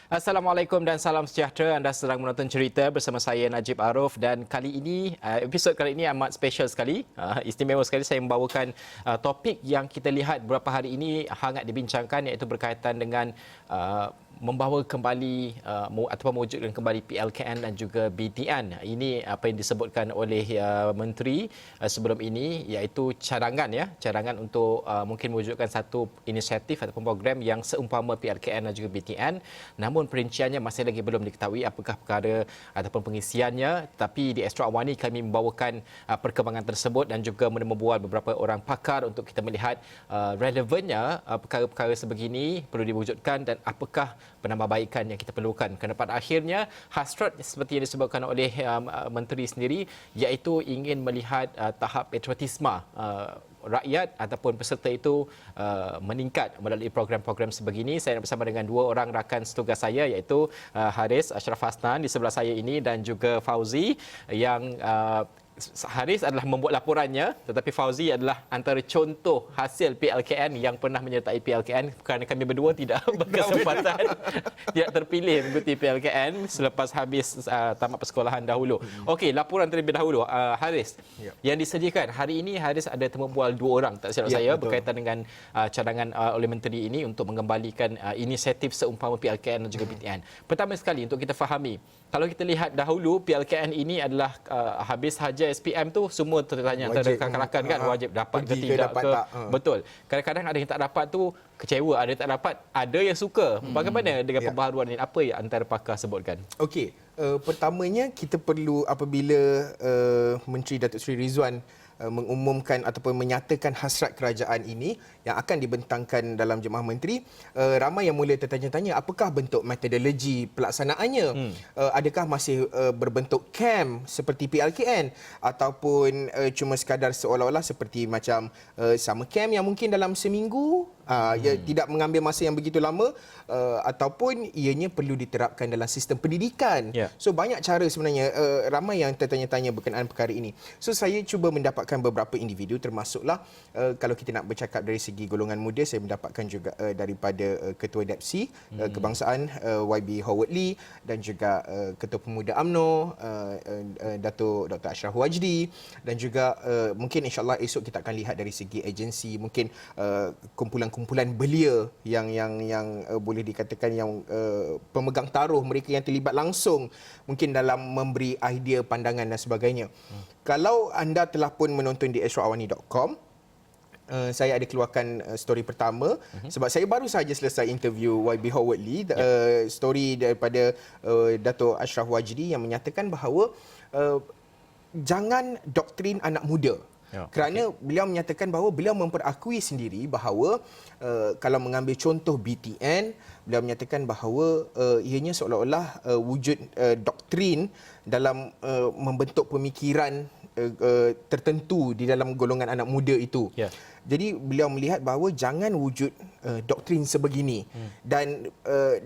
Assalamualaikum dan salam sejahtera. Anda sedang menonton cerita bersama saya Najib Arif dan kali ini, episod kali ini amat special sekali. Istimewa sekali saya membawakan topik yang kita lihat beberapa hari ini hangat dibincangkan, iaitu berkaitan dengan membawa kembali ataupun mewujudkan kembali PLKN dan juga BTN. Ini apa yang disebutkan oleh Menteri sebelum ini, iaitu cadangan untuk mungkin mewujudkan satu inisiatif ataupun program yang seumpama PLKN dan juga BTN. Namun perinciannya masih lagi belum diketahui apakah perkara ataupun pengisiannya. Tapi di Astro Awani kami membawakan perkembangan tersebut dan juga membual beberapa orang pakar untuk kita melihat relevannya perkara-perkara sebegini perlu diwujudkan dan apakah penambahbaikan yang kita perlukan. Kerana pada akhirnya hasrat seperti yang disebutkan oleh Menteri sendiri, iaitu ingin melihat tahap patriotisme rakyat ataupun peserta itu meningkat melalui program-program sebegini. Saya bersama dengan dua orang rakan setugas saya, iaitu Haris Ashraf Hasnan di sebelah saya ini dan juga Fauzi yang Haris adalah membuat laporannya, tetapi Fauzi adalah antara contoh hasil PLKN yang pernah menyertai PLKN, kerana kami berdua tidak berkesempatan tidak terpilih mengikuti PLKN selepas habis tamat persekolahan dahulu. Okey, laporan terlebih dahulu. Haris, yang disediakan hari ini, Haris ada temu bual dua orang tak silap saya, betul, berkaitan dengan cadangan oleh Menteri ini untuk mengembalikan inisiatif seumpama PLKN dan juga BTN. Pertama sekali untuk kita fahami, kalau kita lihat dahulu PLKN ini adalah habis haja SPM tu semua tertanya antara rakan-rakan kan, wajib dapat ke tidak ke. Betul. Kadang-kadang ada yang tak dapat tu kecewa, ada yang tak dapat, ada yang suka. Bagaimana dengan pembaharuan ini? Apa yang antara pakar sebutkan? Okey, pertamanya kita perlu apabila Menteri Datuk Seri Rizwan mengumumkan ataupun menyatakan hasrat kerajaan ini yang akan dibentangkan dalam Jemaah Menteri, ramai yang mula tertanya-tanya apakah bentuk metodologi pelaksanaannya. Adakah masih berbentuk camp seperti PLKN ataupun cuma sekadar seolah-olah seperti macam summer camp yang mungkin dalam seminggu, tidak mengambil masa yang begitu lama, ataupun ianya perlu diterapkan dalam sistem pendidikan. So banyak cara sebenarnya, ramai yang tertanya-tanya berkenaan perkara ini. So saya cuba mendapatkan beberapa individu, termasuklah kalau kita nak bercakap dari segi golongan muda, saya mendapatkan juga daripada Ketua DEPSI Kebangsaan YB Howard Lee dan juga Ketua Pemuda UMNO Datuk Dr. Ashraf Wajdi, dan juga mungkin insyaAllah esok kita akan lihat dari segi agensi, mungkin kumpulan belia yang boleh dikatakan yang pemegang taruh, mereka yang terlibat langsung mungkin dalam memberi idea, pandangan dan sebagainya. Kalau anda telah pun menonton di astroawani.com, saya ada keluarkan story pertama sebab saya baru sahaja selesai interview YB Howard Lee, story daripada Datuk Ashraf Wajdi yang menyatakan bahawa jangan doktrin anak muda. Kerana beliau menyatakan bahawa beliau memperakui sendiri bahawa kalau mengambil contoh BTN, beliau menyatakan bahawa ianya seolah-olah wujud doktrin dalam membentuk pemikiran tertentu di dalam golongan anak muda itu. Jadi beliau melihat bahawa jangan wujud doktrin sebegini. Dan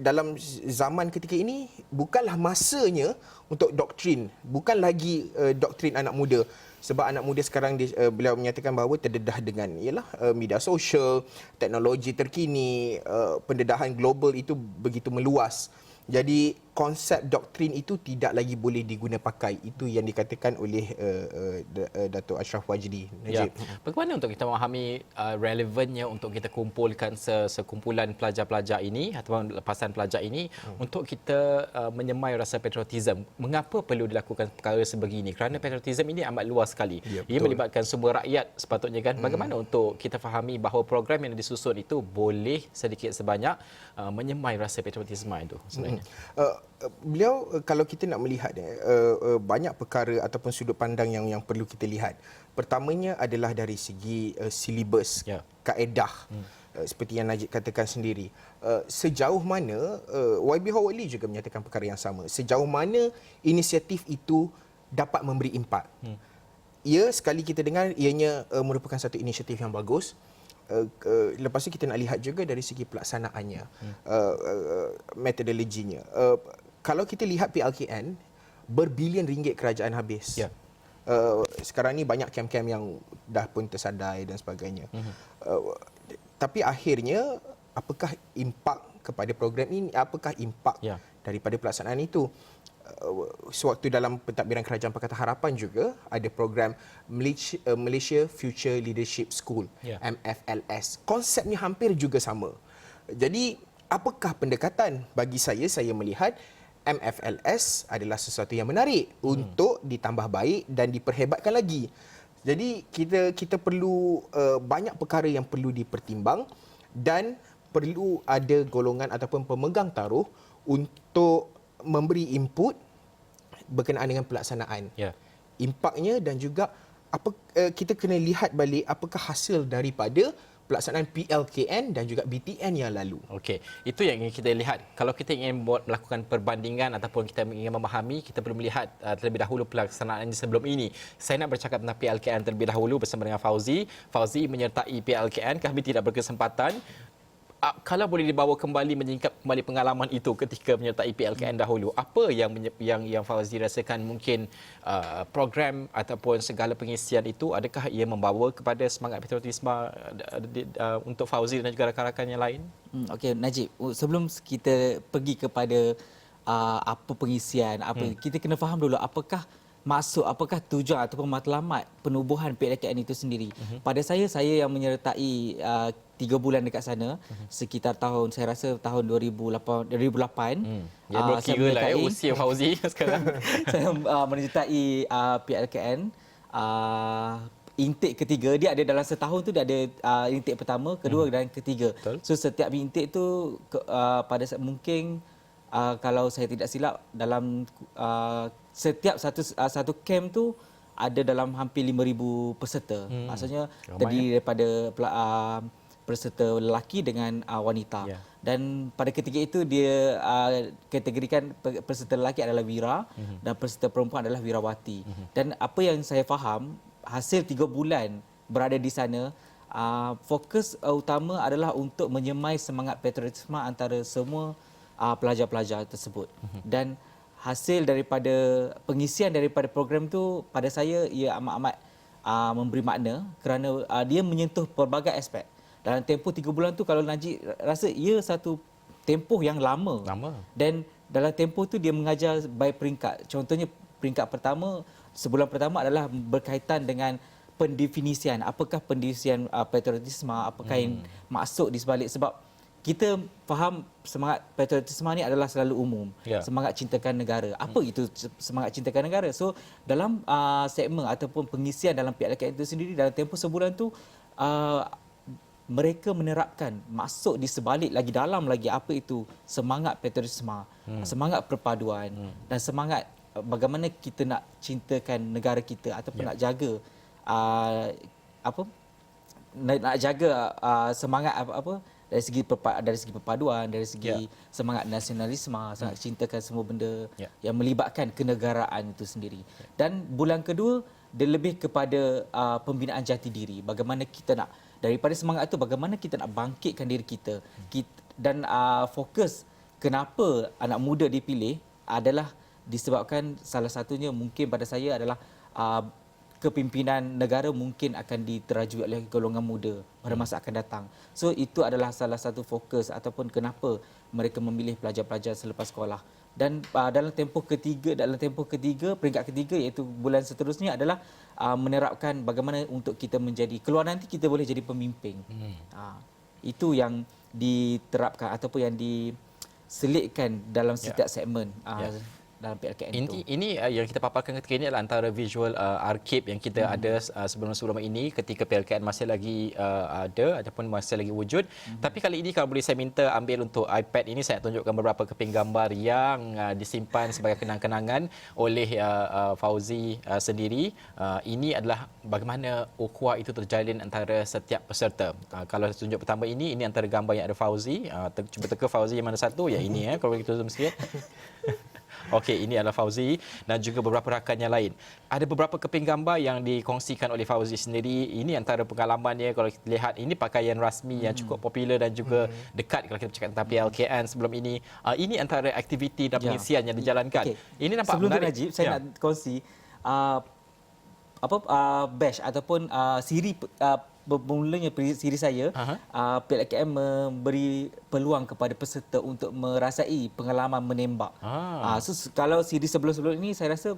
dalam zaman ketika ini bukanlah masanya untuk doktrin, bukan lagi doktrin anak muda. Sebab anak muda sekarang beliau menyatakan bahawa terdedah dengan media sosial, teknologi terkini, pendedahan global itu begitu meluas. Jadi konsep doktrin itu tidak lagi boleh diguna pakai. Itu yang dikatakan oleh Datuk Ashraf Wajdi. Najib. Bagaimana untuk kita memahami relevannya untuk kita kumpulkan sekumpulan pelajar-pelajar ini ataupun lepasan pelajar ini untuk kita menyemai rasa patriotisme? Mengapa perlu dilakukan perkara sebegini? Kerana patriotisme ini amat luas sekali. Ia melibatkan semua rakyat sepatutnya kan. Bagaimana untuk kita fahami bahawa program yang disusun itu boleh sedikit sebanyak menyemai rasa patriotisme itu sebenarnya? Beliau, kalau kita nak melihat banyak perkara ataupun sudut pandang yang perlu kita lihat. Pertamanya adalah dari segi silibus, kaedah, seperti yang Najib katakan sendiri. Sejauh mana YB Howard Lee juga menyatakan perkara yang sama. Sejauh mana inisiatif itu dapat memberi impak. Ia sekali kita dengar ianya merupakan satu inisiatif yang bagus. Lepas tu kita nak lihat juga dari segi pelaksanaannya, metodologinya. Kalau kita lihat PLKN, berbilion ringgit kerajaan habis. Sekarang ni banyak kem-kem yang dah pun tersadai dan sebagainya. Tapi akhirnya, apakah impak kepada program ini, apakah impak daripada pelaksanaan itu. Sewaktu dalam pentadbiran Kerajaan Pakatan Harapan juga ada program Malaysia Future Leadership School, MFLS. Konsepnya hampir juga sama. Jadi apakah pendekatan? Bagi saya melihat MFLS adalah sesuatu yang menarik untuk ditambah baik dan diperhebatkan lagi. Jadi kita perlu banyak perkara yang perlu dipertimbang dan perlu ada golongan ataupun pemegang taruh untuk memberi input berkenaan dengan pelaksanaan. Impaknya dan juga kita kena lihat balik apakah hasil daripada pelaksanaan PLKN dan juga BTN yang lalu. Okey, itu yang ingin kita lihat. Kalau kita ingin melakukan perbandingan ataupun kita ingin memahami, kita perlu melihat terlebih dahulu pelaksanaan sebelum ini. Saya nak bercakap tentang PLKN terlebih dahulu bersama dengan Fauzi. Fauzi menyertai PLKN, kami tidak berkesempatan. Kalau boleh dibawa kembali, menyingkap kembali pengalaman itu ketika menyertai PLKN dahulu, apa yang Fauzi rasakan mungkin program ataupun segala pengisian itu, adakah ia membawa kepada semangat patriotisme untuk Fauzi dan juga rakan-rakan yang lain? Okey, Najib, sebelum kita pergi kepada apa pengisian, kita kena faham dulu apakah apakah tujuan ataupun matlamat penubuhan PLKN itu sendiri. Pada saya yang menyertai 3 bulan dekat sana, sekitar saya rasa tahun 2008. Ya, berkira lah usia Fauzi sekarang. Saya menyertai PLKN. Intake ketiga, dia ada dalam setahun tu dia ada intake pertama, kedua dan ketiga. Betul. So setiap intake tu pada mungkin kalau saya tidak silap dalam setiap satu camp tu ada dalam hampir 5,000 peserta. Maksudnya terdiri daripada peserta lelaki dengan wanita. Dan pada ketika itu dia kategorikan peserta lelaki adalah wira dan peserta perempuan adalah wirawati. Dan apa yang saya faham, hasil 3 bulan berada di sana, fokus utama adalah untuk menyemai semangat patriotisme antara semua pelajar-pelajar tersebut. Dan hasil daripada pengisian daripada program tu pada saya ia amat-amat memberi makna kerana dia menyentuh pelbagai aspek. Dalam tempoh 3 bulan tu, kalau Najib rasa ia satu tempoh yang lama. Dan dalam tempoh tu dia mengajar by peringkat. Contohnya peringkat pertama, sebulan pertama adalah berkaitan dengan pendefinisian. Apakah pendefinisian patriotisme, apakah yang masuk di sebalik, sebab kita faham semangat patriotisme ni adalah selalu umum. Semangat cintakan negara. Apa itu semangat cintakan negara? So dalam segmen ataupun pengisian dalam PLKN itu sendiri, dalam tempoh sebulan tu mereka menerapkan, masuk di sebalik lagi dalam lagi apa itu semangat patriotisme, semangat perpaduan dan semangat bagaimana kita nak cintakan negara kita ataupun nak jaga nak jaga semangat dari segi perpaduan, dari segi semangat nasionalisme, sangat cintakan semua benda yang melibatkan kenegaraan itu sendiri. Dan bulan kedua dia lebih kepada pembinaan jati diri. Bagaimana kita nak, daripada semangat itu, bagaimana kita nak bangkitkan diri kita. Dan fokus kenapa anak muda dipilih adalah disebabkan salah satunya mungkin pada saya adalah kepimpinan negara mungkin akan diterajui oleh golongan muda pada masa akan datang. So itu adalah salah satu fokus ataupun kenapa mereka memilih pelajar-pelajar selepas sekolah. Dan dalam tempoh ketiga, peringkat ketiga iaitu bulan seterusnya adalah menerapkan bagaimana untuk kita menjadi, keluar nanti kita boleh jadi pemimpin. Itu yang diterapkan ataupun yang diselitkan dalam setiap segmen dalam PLKN itu. Ini yang kita paparkan ketika ini adalah antara visual archive yang kita ada sebelum-sebelum ini ketika PLKN masih lagi ada ataupun masih lagi wujud. Tapi kali ini kalau boleh saya minta ambil untuk iPad ini, saya tunjukkan beberapa keping gambar yang disimpan sebagai kenang-kenangan oleh Fauzi sendiri. Ini adalah bagaimana ukhuwah itu terjalin antara setiap peserta. Kalau tunjuk pertama ini antara gambar yang ada Fauzi. Cuba teka Fauzi yang mana satu? Ya ini kalau kita zoom sikit. Okey, ini adalah Fauzi dan juga beberapa rakan yang lain. Ada beberapa keping gambar yang dikongsikan oleh Fauzi sendiri. Ini antara pengalamannya, kalau kita lihat ini pakaian rasmi yang cukup popular dan juga dekat kalau kita bercakap tentang PLKN sebelum ini. Ini antara aktiviti dan pengisian yang dijalankan. Okay. Ini nampak sebelum menarik. Sebelum tu Najib, saya nak kongsi bash ataupun siri bermulanya siri saya, PLKM memberi peluang kepada peserta untuk merasai pengalaman menembak. So kalau siri sebelum-sebelum ini saya rasa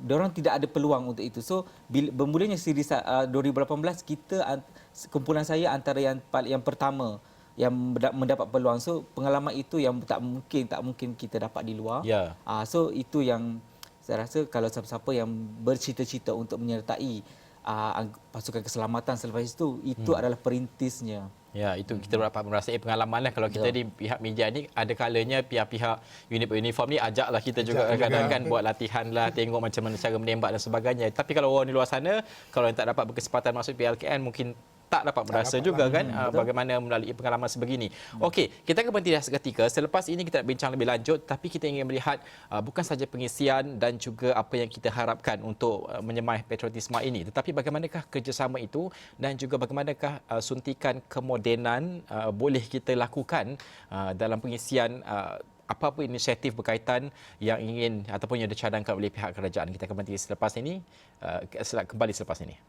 diorang tidak ada peluang untuk itu. So bermulanya siri 2018 kumpulan saya antara yang pertama yang mendapat peluang. So pengalaman itu yang tak mungkin kita dapat di luar. So itu yang saya rasa kalau siapa-siapa yang bercita-cita untuk menyertai pasukan keselamatan selepas itu adalah perintisnya. Ya, itu kita dapat merasai pengalaman lah. Kalau kita di pihak media ni, ada kalanya pihak-pihak unit uniform ni ajaklah kita juga kadang-kadang kan buat latihan lah, tengok macam mana cara menembak dan sebagainya. Tapi kalau orang di luar sana, kalau yang tak dapat berkesempatan masuk PLKN, mungkin tak dapat merasa juga kan bagaimana melalui pengalaman sebegini. Okey, kita akan berhenti dah seketika. Selepas ini kita nak bincang lebih lanjut, tapi kita ingin melihat bukan saja pengisian dan juga apa yang kita harapkan untuk menyemai patriotisme ini, tetapi bagaimanakah kerjasama itu dan juga bagaimanakah suntikan kemodenan boleh kita lakukan dalam pengisian apa-apa inisiatif berkaitan yang ingin ataupun yang dicadangkan oleh pihak kerajaan. Kita akan berhenti selepas ini, kembali selepas ini.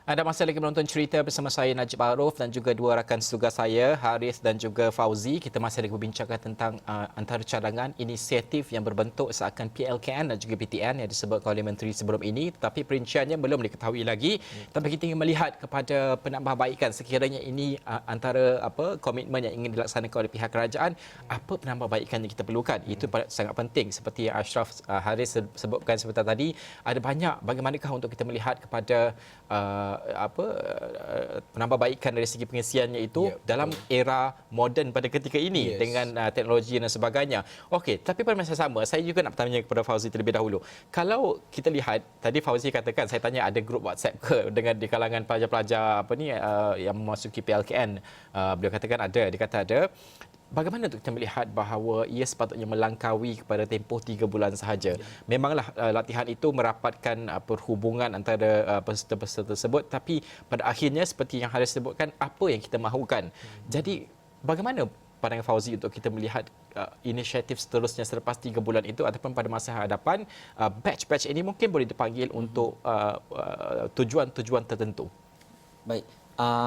Anda masih lagi menonton cerita bersama saya Najib Arif dan juga dua rakan setugas saya, Haris dan juga Fauzi. Kita masih lagi berbincangkan tentang antara cadangan inisiatif yang berbentuk seakan PLKN dan juga PTN yang disebut oleh Menteri sebelum ini, tetapi perinciannya belum diketahui lagi. Tapi kita ingin melihat kepada penambahbaikan sekiranya ini antara komitmen yang ingin dilaksanakan oleh pihak kerajaan, apa penambahbaikan yang kita perlukan. Itu sangat penting seperti yang Ashraf Haris sebutkan sebentar tadi, ada banyak bagaimanakah untuk kita melihat kepada penambahbaikan dari segi pengisiannya itu dalam era moden pada ketika ini dengan teknologi dan sebagainya. Okey, tapi pada masa sama saya juga nak bertanya kepada Fauzi terlebih dahulu. Kalau kita lihat tadi Fauzi katakan, saya tanya ada grup WhatsApp ke dengan di kalangan pelajar-pelajar yang memasuki PLKN. Beliau katakan ada, dia kata ada. Bagaimana untuk kita melihat bahawa ia sepatutnya melangkaui kepada tempoh 3 bulan sahaja? Memanglah latihan itu merapatkan perhubungan antara peserta-peserta tersebut, tapi pada akhirnya seperti yang Haris sebutkan, apa yang kita mahukan? Jadi bagaimana pandangan Fauzi untuk kita melihat inisiatif seterusnya selepas 3 bulan itu ataupun pada masa hadapan, batch-batch ini mungkin boleh dipanggil untuk tujuan-tujuan tertentu? Baik,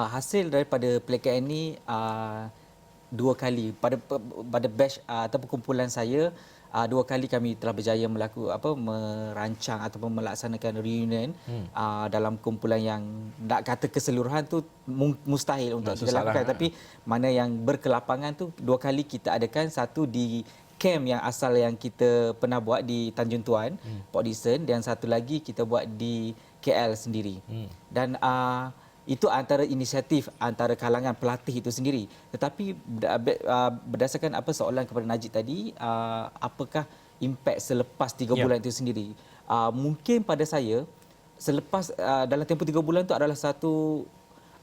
hasil daripada PLKN ini 2 kali pada batch ataupun kumpulan saya 2 kali kami telah berjaya merancang ataupun melaksanakan reunion dalam kumpulan yang nak kata keseluruhan tu mustahil untuk kita lakukan, tapi mana yang berkelapangan tu 2 kali kita adakan, satu di camp yang asal yang kita pernah buat di Tanjung Tuan, Port Dickson, dan satu lagi kita buat di KL sendiri. Dan itu antara inisiatif antara kalangan pelatih itu sendiri. Tetapi berdasarkan soalan kepada Najib tadi, apakah impak selepas 3 bulan itu sendiri? Mungkin pada saya selepas dalam tempoh 3 bulan itu adalah satu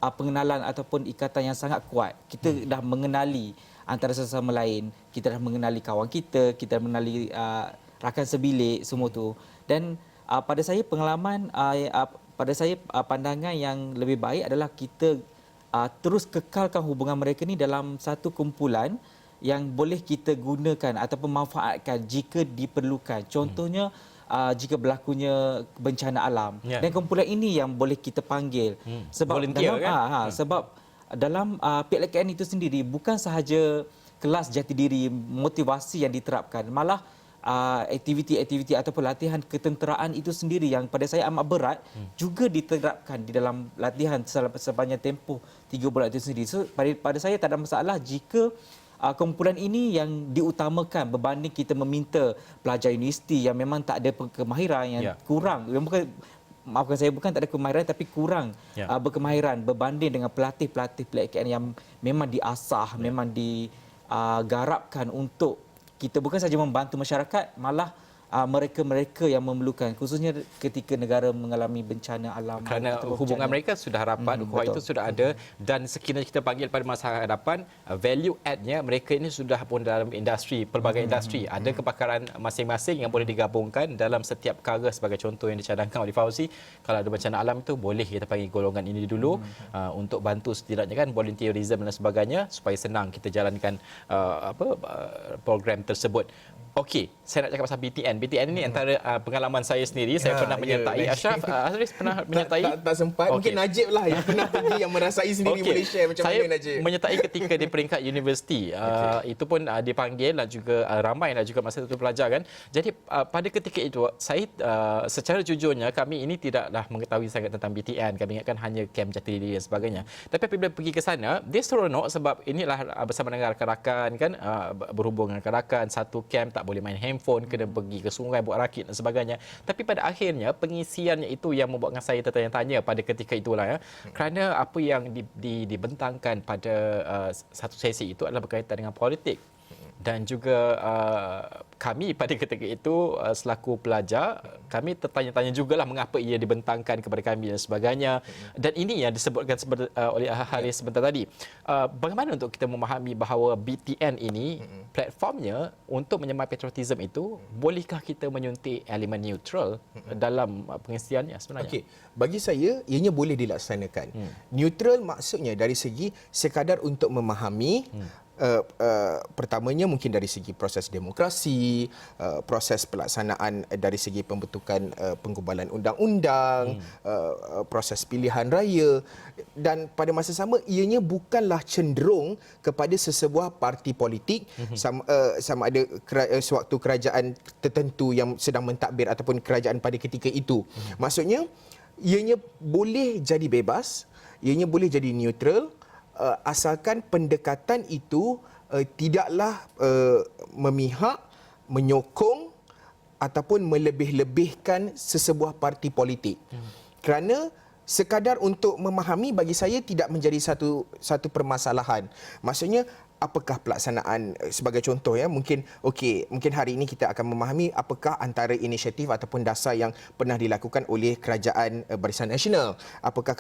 pengenalan ataupun ikatan yang sangat kuat. Kita dah mengenali antara sesama lain, kita dah mengenali kawan kita dah mengenali rakan sebilik semua tu. Dan pada saya pengalaman pada saya pandangan yang lebih baik adalah kita terus kekalkan hubungan mereka ni dalam satu kumpulan yang boleh kita gunakan ataupun manfaatkan jika diperlukan. Contohnya jika berlakunya bencana alam. Dan kumpulan ini yang boleh kita panggil. Sebab volunteer, dalam sebab dalam PLKN itu sendiri bukan sahaja kelas jati diri, motivasi yang diterapkan, malah aktiviti-aktiviti ataupun latihan ketenteraan itu sendiri yang pada saya amat berat juga diterapkan di dalam latihan sepanjang tempoh 3 bulan itu sendiri. So pada saya tak ada masalah jika kumpulan ini yang diutamakan berbanding kita meminta pelajar universiti yang memang tak ada kemahiran, yang kurang, maafkan saya, bukan tak ada kemahiran tapi kurang berkemahiran berbanding dengan pelatih-pelatih PLKN yang memang diasah, memang digarapkan untuk kita bukan saja membantu masyarakat, malah mereka-mereka yang memerlukan, khususnya ketika negara mengalami bencana alam. Kerana ataupun hubungan bencana. mereka sudah rapat, ukhuwah itu sudah ada, dan sekiranya kita panggil pada masa hadapan, value add-nya mereka ini sudah pun dalam industri, pelbagai industri. Ada kepakaran masing-masing yang boleh digabungkan dalam setiap perkara. Sebagai contoh yang dicadangkan oleh Fauzi, kalau ada bencana alam itu boleh kita panggil golongan ini dulu untuk bantu setidaknya kan volunteerism dan sebagainya supaya senang kita jalankan program tersebut. Okey, saya nak cakap pasal BTN. BTN ini antara pengalaman saya sendiri. Saya pernah menyertai. Ashraf, Azris pernah menyertai? Tak sempat. Mungkin Najib lah yang pernah pergi, yang merasai sendiri, boleh share macam saya mana Najib. Saya menyertai ketika di peringkat universiti. Itu pun dipanggil dan juga ramai dan juga masa itu pelajar kan. Jadi pada ketika itu saya secara jujurnya kami ini tidaklah mengetahui sangat tentang BTN. Kami ingatkan hanya kem Jatidiri dan sebagainya. Tapi apabila pergi ke sana, dia seronok sebab inilah bersama dengan rakan-rakan kan, berhubung dengan rakan-rakan, satu kem tak boleh main handphone, kena pergi ke sungai buat rakit dan sebagainya. Tapi pada akhirnya pengisiannya itu yang membuatkan saya tertanya-tanya pada ketika itulah ya. Kerana apa yang dibentangkan pada satu sesi itu adalah berkaitan dengan politik. Dan juga kami pada ketika itu selaku pelajar, kami tertanya-tanya jugalah mengapa ia dibentangkan kepada kami dan sebagainya. Dan ini yang disebutkan oleh Haris sebentar tadi. Bagaimana untuk kita memahami bahawa BTN ini platformnya untuk menyemai patriotism itu, bolehkah kita menyuntik elemen neutral dalam pengisiannya sebenarnya? Okey, bagi saya ianya boleh dilaksanakan. Neutral maksudnya dari segi sekadar untuk memahami pertamanya mungkin dari segi proses demokrasi, proses pelaksanaan dari segi pembentukan penggubalan undang-undang, proses pilihan raya, dan pada masa sama ianya bukanlah cenderung kepada sesebuah parti politik sama ada sewaktu kerajaan tertentu yang sedang mentadbir ataupun kerajaan pada ketika itu. Maksudnya ianya boleh jadi bebas, ianya boleh jadi neutral, asalkan pendekatan itu tidaklah memihak, menyokong ataupun melebih-lebihkan sesebuah parti politik. Kerana sekadar untuk memahami bagi saya tidak menjadi satu permasalahan. Maksudnya apakah pelaksanaan, sebagai contoh ya, mungkin hari ini kita akan memahami apakah antara inisiatif ataupun dasar yang pernah dilakukan oleh Kerajaan Barisan Nasional, apakah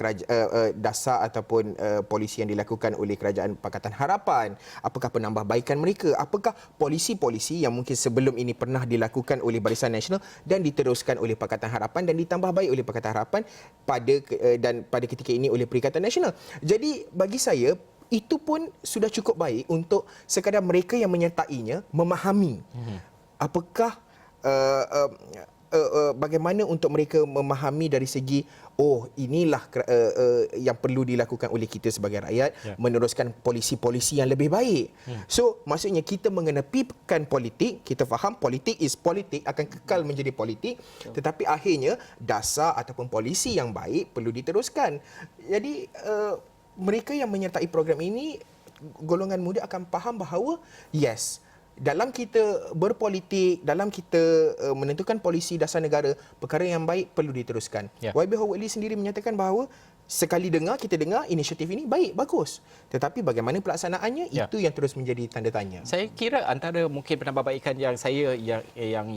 dasar ataupun polisi yang dilakukan oleh Kerajaan Pakatan Harapan, apakah penambahbaikan mereka, apakah polisi-polisi yang mungkin sebelum ini pernah dilakukan oleh Barisan Nasional dan diteruskan oleh Pakatan Harapan dan ditambah baik oleh Pakatan Harapan pada ketika ini oleh Perikatan Nasional. Jadi bagi saya itu pun sudah cukup baik untuk sekadar mereka yang menyertainya memahami apakah bagaimana untuk mereka memahami dari segi inilah yang perlu dilakukan oleh kita sebagai rakyat, meneruskan polisi-polisi yang lebih baik. So maksudnya kita mengenepikan politik, kita faham politik is politik, akan kekal menjadi politik, tetapi akhirnya dasar ataupun polisi yang baik perlu diteruskan. Jadi mereka yang menyertai program ini, golongan muda akan faham bahawa yes, dalam kita berpolitik, dalam kita menentukan polisi dasar negara, perkara yang baik perlu diteruskan. YB Howardly sendiri menyatakan bahawa sekali kita dengar inisiatif ini baik, bagus. Tetapi bagaimana pelaksanaannya, itu yang terus menjadi tanda tanya. Saya kira antara mungkin penambahbaikan yang saya yang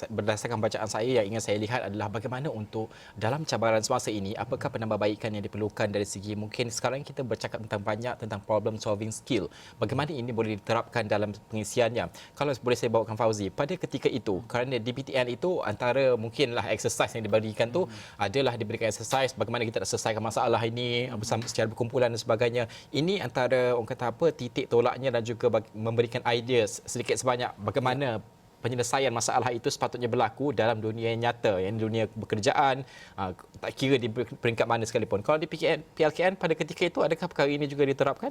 berdasarkan bacaan saya yang ingin saya lihat adalah bagaimana untuk dalam cabaran semasa ini, apakah penambahbaikan yang diperlukan dari segi mungkin sekarang kita bercakap tentang banyak tentang problem solving skill. Bagaimana ini boleh diterapkan dalam pengisiannya. Kalau boleh saya bawakan Fauzi, pada ketika itu kerana di BTN itu antara mungkinlah exercise yang diberikan tu adalah diberikan exercise bagaimana kita nak selesaikan masalah ini bersama secara berkumpulan dan sebagainya. Ini antara orang kata apa titik tolaknya dan juga memberikan idea sedikit sebanyak bagaimana penyelesaian masalah itu sepatutnya berlaku dalam dunia yang nyata, yang dunia pekerjaan, tak kira di peringkat mana sekalipun. Kalau di PLKN pada ketika itu adakah perkara ini juga diterapkan?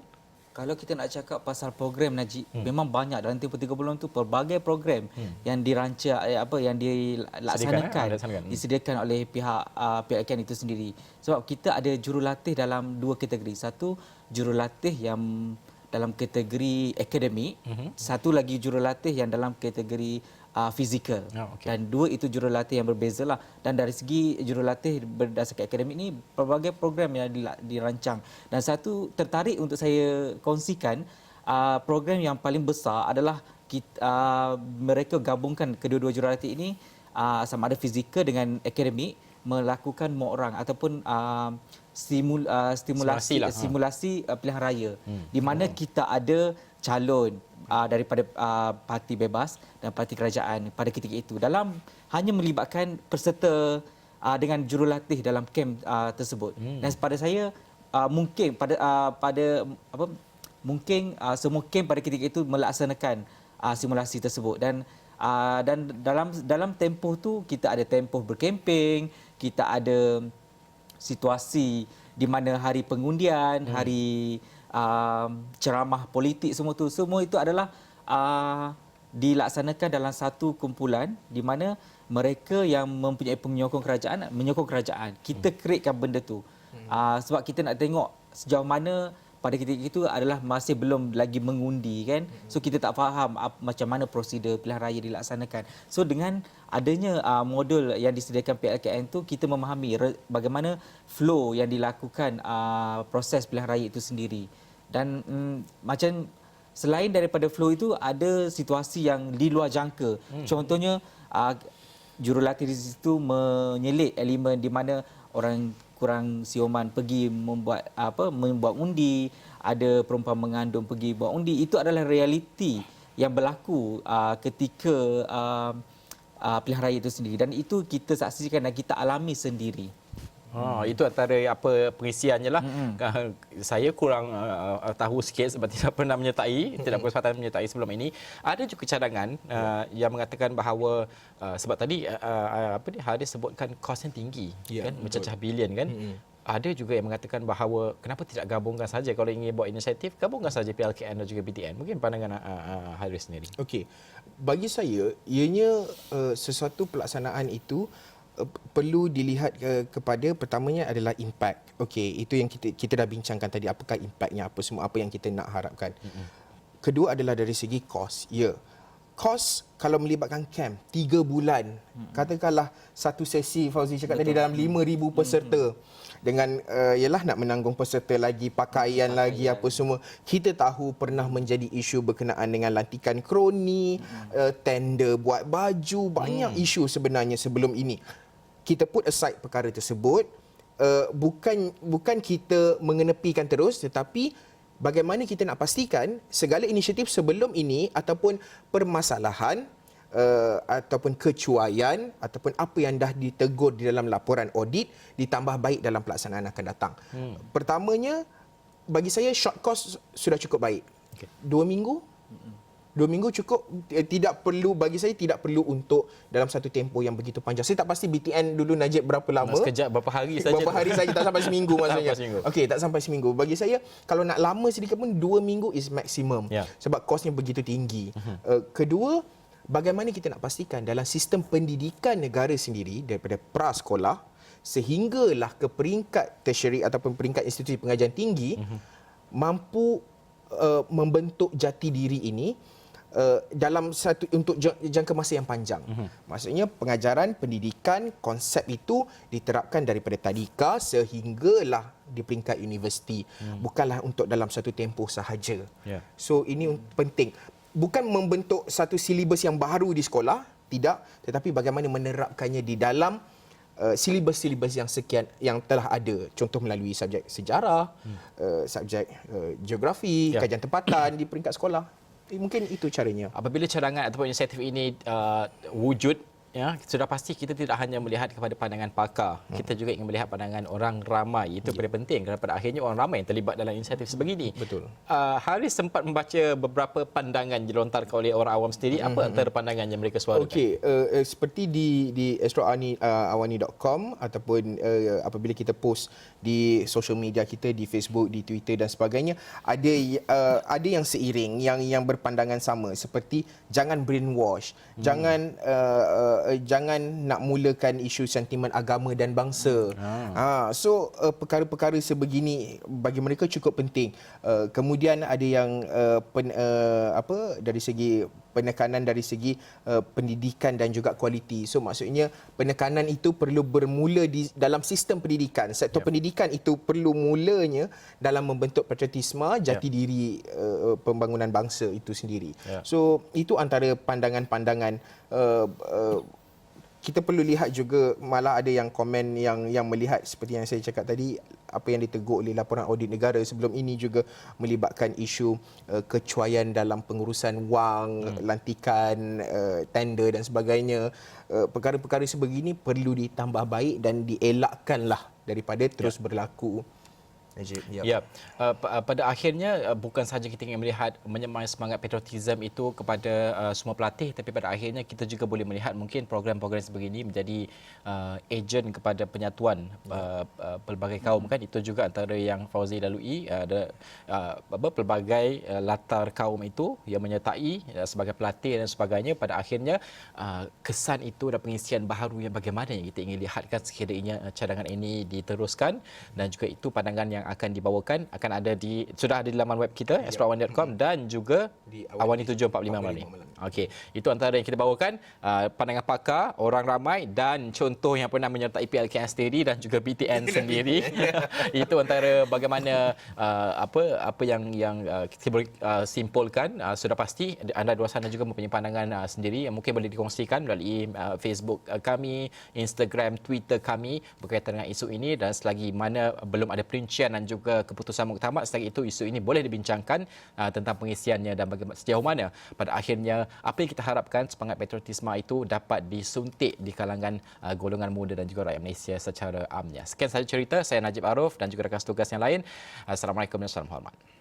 Kalau kita nak cakap pasal program Najib, memang banyak dalam tempoh 3 bulan tu pelbagai program yang dirancang yang dilaksanakan, disediakan oleh pihak PLKN itu sendiri. Sebab kita ada jurulatih dalam 2 kategori. Satu, jurulatih yang dalam kategori akademik, satu lagi jurulatih yang dalam kategori fizikal. Dan 2 itu jurulatih yang berbeza lah. Dan dari segi jurulatih berdasarkan akademik ini, pelbagai program yang dirancang. Dan satu tertarik untuk saya kongsikan, program yang paling besar adalah mereka gabungkan kedua-dua jurulatih ini sama ada fizikal dengan akademik melakukan mock run ataupun simulasi pilihan raya di mana kita ada calon daripada parti bebas dan parti kerajaan pada ketika itu dalam hanya melibatkan peserta dengan jurulatih dalam kem tersebut. Dan pada saya mungkin semua kem pada ketika itu melaksanakan simulasi tersebut dan dalam tempoh tu kita ada tempoh berkemping, kita ada situasi di mana hari pengundian, hari ceramah politik semua itu adalah dilaksanakan dalam satu kumpulan di mana mereka yang mempunyai penyokong kerajaan menyokong kerajaan. Kita createkan benda tu. Sebab kita nak tengok sejauh mana pada ketika itu adalah masih belum lagi mengundi kan. So kita tak faham macam mana prosedur pilihan raya dilaksanakan. So dengan adanya modul yang disediakan PLKN tu kita memahami bagaimana flow yang dilakukan proses pilihan raya itu sendiri. Dan macam selain daripada flow itu ada situasi yang di luar jangka. Contohnya jurulatih di situ menyelit elemen di mana orang kurang sioman pergi membuat undi, ada perempuan mengandung pergi buat undi. Itu adalah realiti yang berlaku ketika pilihan raya itu sendiri dan itu kita saksikan dan kita alami sendiri. Itu antara pengisiannya lah. Saya kurang tahu sikit sebab tidak pernah menyertai, tidak berkesempatan menyertai sebelum ini. Ada juga cadangan yang mengatakan bahawa sebab tadi Haris sebutkan kos yang tinggi, kan mencecah bilion kan. Ada juga yang mengatakan bahawa kenapa tidak gabungkan saja kalau ingin buat inisiatif, gabungkan saja PLKN dan juga BTN. Mungkin pandangan Haris sendiri. Okey. Bagi saya, ianya sesuatu pelaksanaan itu perlu dilihat kepada pertamanya adalah impact. Okey, itu yang kita dah bincangkan tadi, apakah impactnya, apa yang kita nak harapkan. Kedua adalah dari segi kos. Ya. Kos kalau melibatkan camp 3 bulan. Katakanlah satu sesi Fauzi cakap tadi dalam 5,000 peserta. Dengan ialah nak menanggung peserta lagi, pakaian lagi apa semua. Kita tahu pernah menjadi isu berkenaan dengan lantikan kroni, tender buat baju, banyak isu sebenarnya sebelum ini. Kita put aside perkara tersebut, bukan kita mengenepikan terus, tetapi bagaimana kita nak pastikan segala inisiatif sebelum ini ataupun permasalahan ataupun kecuaian ataupun apa yang dah ditegur di dalam laporan audit ditambah baik dalam pelaksanaan akan datang. Pertamanya, bagi saya short course sudah cukup baik. 2 minggu? 2 minggu cukup. Tidak perlu, bagi saya tidak perlu untuk dalam satu tempoh yang begitu panjang. Saya tak pasti BTN dulu Najib berapa lama. Sekejap, berapa hari saja. Berapa hari saja, tak sampai seminggu maksudnya. Okey, tak sampai seminggu. Bagi saya kalau nak lama sedikit pun 2 minggu is maksimum. Sebab kosnya begitu tinggi. Kedua, bagaimana kita nak pastikan dalam sistem pendidikan negara sendiri daripada prasekolah sehinggalah ke peringkat tertiary ataupun peringkat institusi pengajian tinggi mampu membentuk jati diri ini dalam untuk jangka masa yang panjang. Maksudnya pengajaran, pendidikan, konsep itu diterapkan daripada tadika sehinggalah di peringkat universiti. Bukanlah untuk dalam satu tempoh sahaja. So ini penting. Bukan membentuk satu silibus yang baru di sekolah, tidak, tetapi bagaimana menerapkannya di dalam silibus-silibus yang sekian yang telah ada. Contoh melalui subjek sejarah, subjek geografi, kajian tempatan di peringkat sekolah. Mungkin itu caranya. Apabila cadangan ataupun inisiatif ini wujud, ya, sudah pasti kita tidak hanya melihat kepada pandangan pakar, kita juga ingin melihat pandangan orang ramai. Itu paling penting kerana pada akhirnya orang ramai yang terlibat dalam inisiatif sebegini. Betul. Haris sempat membaca beberapa pandangan dilontarkan oleh orang awam sendiri. Apa antara pandangan yang mereka suarakan? Okey, seperti di astroawani.com ataupun apabila kita post di social media kita, di Facebook, di Twitter dan sebagainya, ada yang seiring, yang berpandangan sama, seperti jangan brainwash, jangan nak mulakan isu sentimen agama dan bangsa. So perkara-perkara sebegini bagi mereka cukup penting. Kemudian ada yang dari segi penekanan dari segi pendidikan dan juga kualiti. So maksudnya penekanan itu perlu bermula di dalam sistem pendidikan. Sektor pendidikan itu perlu mulanya dalam membentuk patriotisme, jati diri pembangunan bangsa itu sendiri. So itu antara pandangan-pandangan. Kita perlu lihat juga, malah ada yang komen yang melihat seperti yang saya cakap tadi, apa yang ditegur oleh laporan audit negara sebelum ini juga melibatkan isu kecuaian dalam pengurusan wang, lantikan, tender dan sebagainya. Perkara-perkara sebegini perlu ditambah baik dan dielakkanlah daripada terus berlaku. Najib. Ya, pada akhirnya bukan sahaja kita ingin melihat menyemai semangat patriotism itu kepada semua pelatih, tapi pada akhirnya kita juga boleh melihat mungkin program-program sebegini menjadi ejen kepada penyatuan pelbagai kaum kan. Itu juga antara yang Fauzi lalui, ada pelbagai latar kaum itu yang menyertai sebagai pelatih dan sebagainya. Pada akhirnya kesan itu dan pengisian baharu yang bagaimana yang kita ingin lihatkan sekiranya cadangan ini diteruskan, dan juga itu pandangan yang akan dibawakan akan ada sudah ada di laman web kita extra1.com dan juga di Awani 745 malam. Okey, itu antara yang kita bawakan, pandangan pakar, orang ramai dan contoh yang pernah menyertai PLKN sendiri dan juga BTN sendiri. Itu antara bagaimana apa yang kita boleh simpulkan. Sudah pasti anda di luar sana juga mempunyai pandangan sendiri yang mungkin boleh dikongsikan melalui Facebook kami, Instagram, Twitter kami berkaitan dengan isu ini, dan selagi mana belum ada perincian dan juga keputusan muktamad, selagi itu isu ini boleh dibincangkan tentang pengisiannya dan bagaimana sejauh mana pada akhirnya apa yang kita harapkan semangat patriotisme itu dapat disuntik di kalangan golongan muda dan juga rakyat Malaysia secara amnya. Sekian sahaja cerita, saya Najib Arif dan juga rakan tugas yang lain. Assalamualaikum warahmatullahi wabarakatuh.